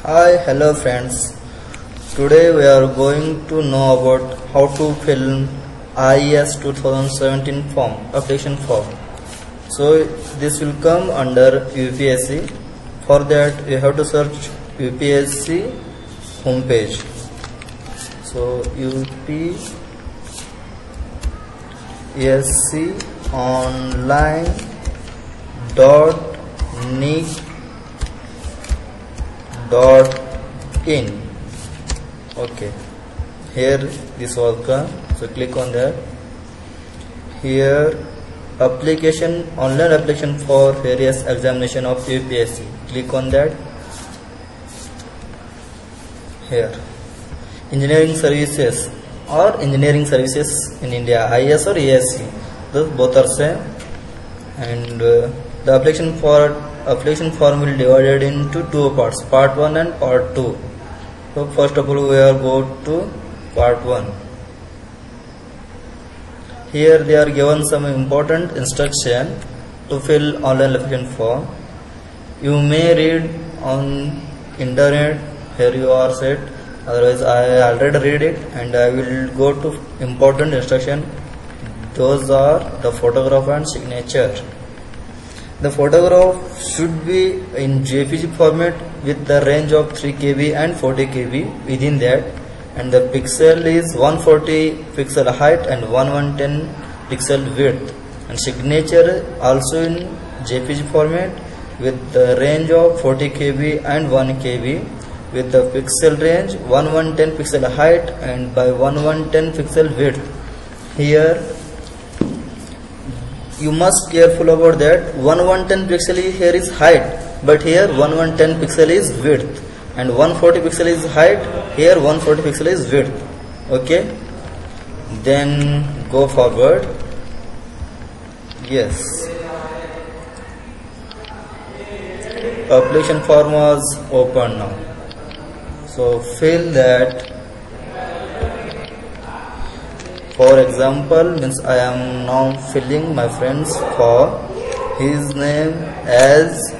Hi, hello friends. Today we are going to know about how to fill IES 2017 form, application form. So this will come under UPSC. For that you have to search UPSC homepage. So UPSC online .nic.in. Okay, here this will come. So click on that. Here application, online application for various examination of UPSC. Click on that. Here engineering services or engineering services in India, IES or ESC, those both are same. And the application form will divided into two parts, part 1 and part 2. So first of all we are go to part 1. Here they are given some important instruction to fill online application form. You may read on internet, here you are set, otherwise I already read it and I will go to important instruction. Those are the photograph and signature. The photograph should be in JPG format with the range of 3 KB and 40 KB within that, and the pixel is 140 pixel height and 110 pixel width, and signature also in JPG format with the range of 40 KB and 1 KB with the pixel range 1110 pixel height and by 1110 pixel width. Here you must careful about that. 1110 pixel here is height, but here 1110 pixel is width, and 140 pixel is height, here 140 pixel is width. Okay, then go forward. Yes, application form was open now, so fill that. For example, means I am now filling my friend's form. His name as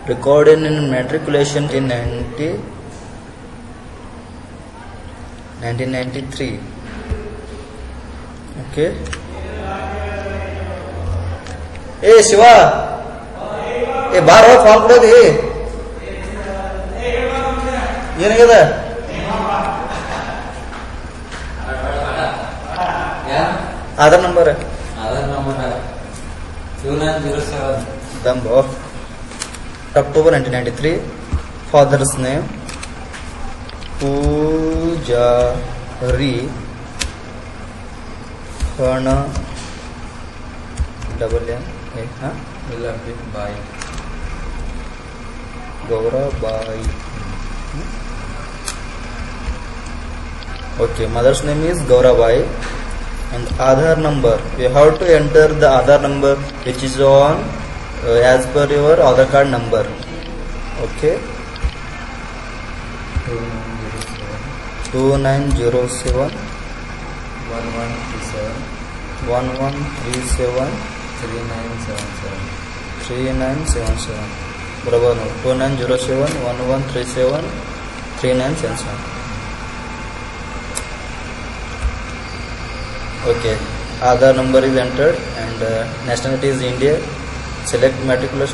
recorded in matriculation in 1993. Okay. Hey Shiva, ये बाहर हो form पड़ा दे ये नहीं कहता आधार number है 2907 Dambo, October 1993. Father's name Pujari Khana Bai. Gaura Bai. Okay, mother's name is Gaura Bai. And Aadhaar number, you have to enter the Aadhaar number which is on as per your Aadhaar card number. Okay, 2907 1137 3977. बराबर no, 2907 1137 3977. Okay, Aadhaar number is entered and nationality is India. Select material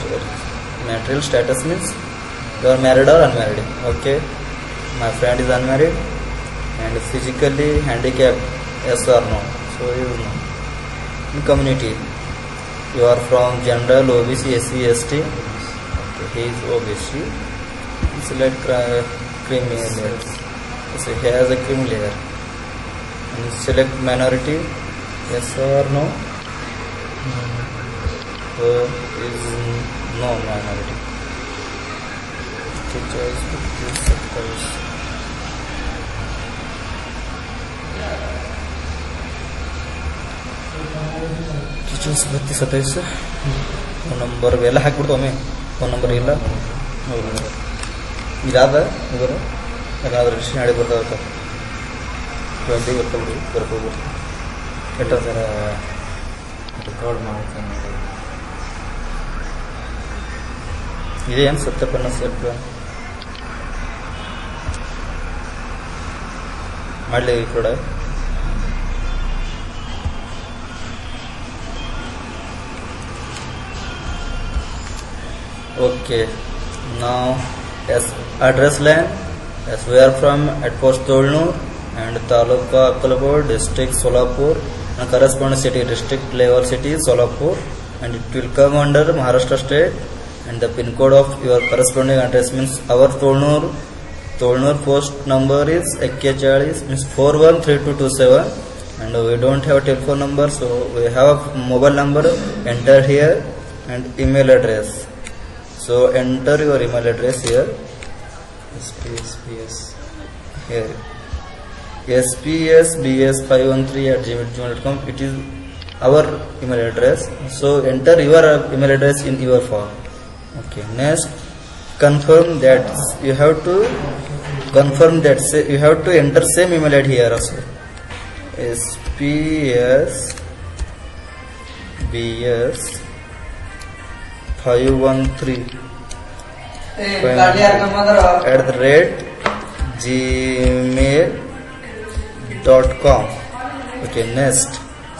status means you are married or unmarried. Okay, my friend is unmarried and physically handicapped, yes or no. So you know. In community, you are from general, OBC, SC, ST. Okay, he is OBC. Select creamy layer. So he has a creamy layer. And select minority, yes or no. So is no minority. Teachers, sectors. Teachers 3227. Phone number वेला हाकबिಡ್ತು ಒಮ್ಮೆ phone number ಇಲ್ಲ ಇದಾದ ಇವರು ಏನಾದರೂ registration ಮಾಡಿ ಬರ್ತಾವ 20 ಬರ್ಬೋದು ಎಷ್ಟ ಸರ ರೆಕಾರ್ಡ್ ಮಾಡ್ತಾನೆ ಇದೇನು ಸತ್ಯಪನ್ನ ಸೆಟ್ ಮಾಡಲಿ ಕೂಡ. Okay, now as address line, as we are from at post Tolnur and Taluka Akkalapur, district Solapur, and corresponding city district level city Solapur, and it will come under Maharashtra state, and the pin code of your corresponding address means our Tolnur post number is 41 means 413227, and we don't have a telephone number, so we have a mobile number. Enter here and email address. So enter your email address here. SPSBS here. spsbs513@gmail.com. It is our email address. So enter your email address in your form. Okay. Next, confirm that you have to enter same email ID here also. spsb513@gmail.com. Okay, next.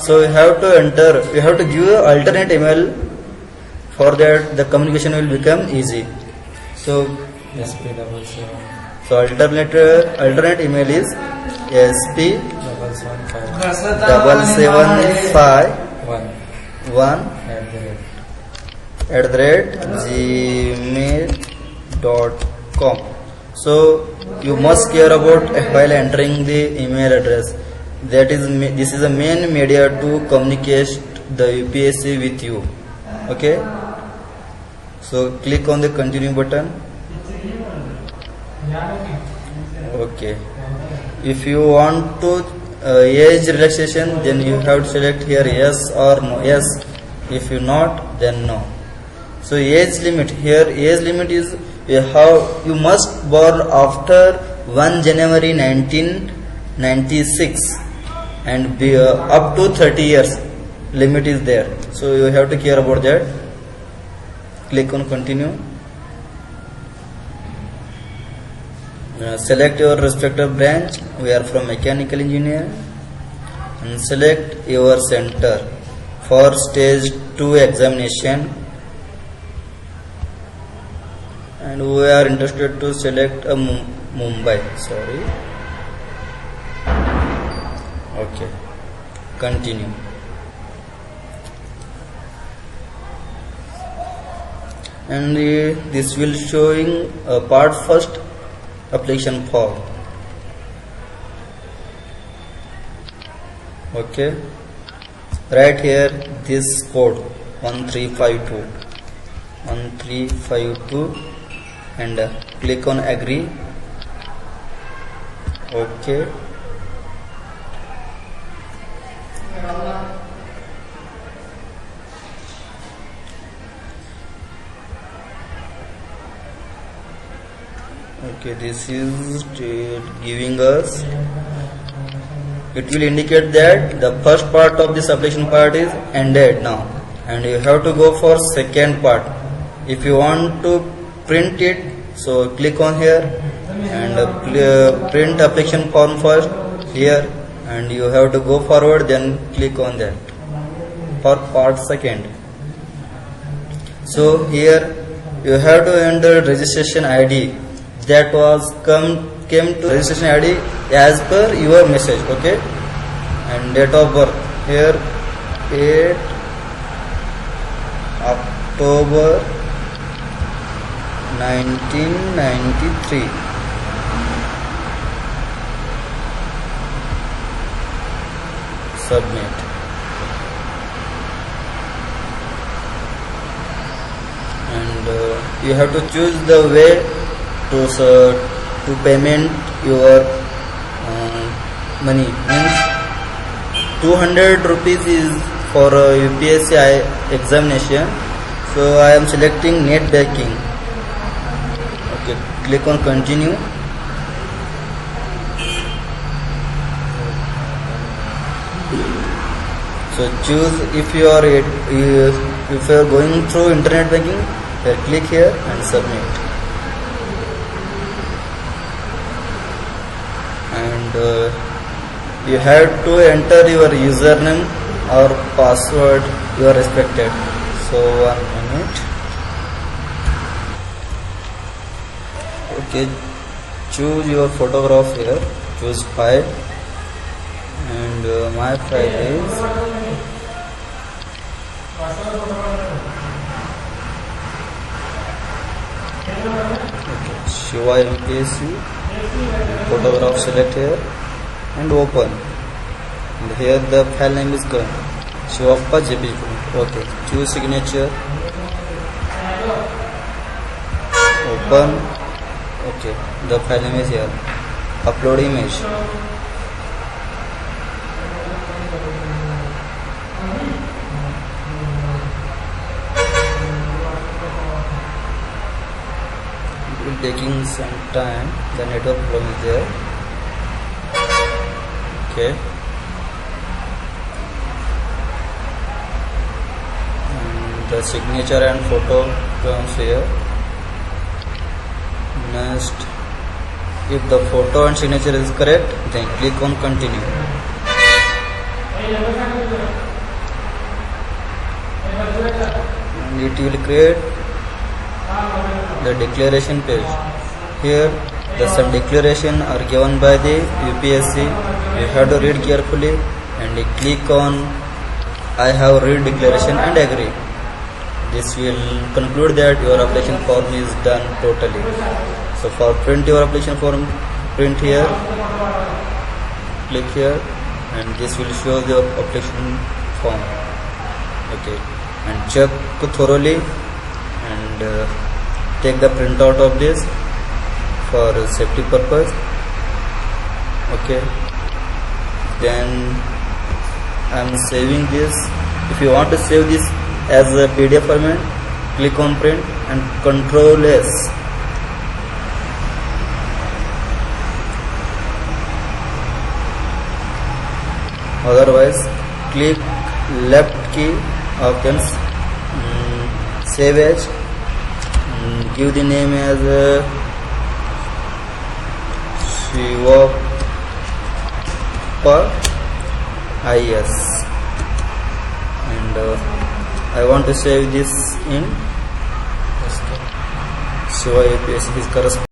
So you have to give an alternate email. For that the communication will become easy. So alternate email is sp771 @gmail.com. So you must care about while entering the email address. This is the main media to communicate the UPSC with you. Okay. So click on the continue button. Okay. If you want to age relaxation, then you have to select here yes or no. Yes. If you not, then no. So age limit is you must born after 1 January 1996 and be up to 30 years limit is there. So you have to care about that. Click on continue. Select your respective branch. We are from mechanical engineer, and select your center for stage 2 examination, and we are interested to select a Mumbai. Sorry. Okay, continue. And this will showing part first application form. Okay, right here this code 1352 and click on agree. Okay, okay, this is giving us, it will indicate that the first part of this application part is ended now, and you have to go for second part. If you want to print it, so click on here and print application form first here, and you have to go forward, then click on that for part second. So here you have to enter registration ID that was came to registration ID as per your message. Okay, and date of birth here 8 October 1993. Submit. And you have to choose the way to payment your money. Means 200 rupees is for UPSC examination. So I am selecting net banking. Okay, click on continue. So choose if you are going through internet banking, click here and submit. And you have to enter your username or password you are expected. So 1 minute. Okay, choose your photograph here, choose file, and my file is Shiva UPSC. Photograph, select here and open, and here the file name is going Shivappa JPG. Okay, choose signature, open. Okay, the file name is here. Upload image. It will taking some time. The network problem is there. Okay. And the signature and photo comes here. Next, if the photo and signature is correct, then click on continue. And it will create the declaration page. Here some declaration are given by the UPSC. You have to read carefully and click on I have read declaration and agree. This will conclude that your application form is done totally. So for print your application form, print here, click here, and this will show the application form. Okay, and check thoroughly and take the printout of this for safety purpose. Okay, then I am saving this. If you want to save this as a PDF format, click on print and Ctrl S. Otherwise, click left key of then save as. Give the name as Shivappa IS, and I want to save this in Shiva UPSC. This corresponds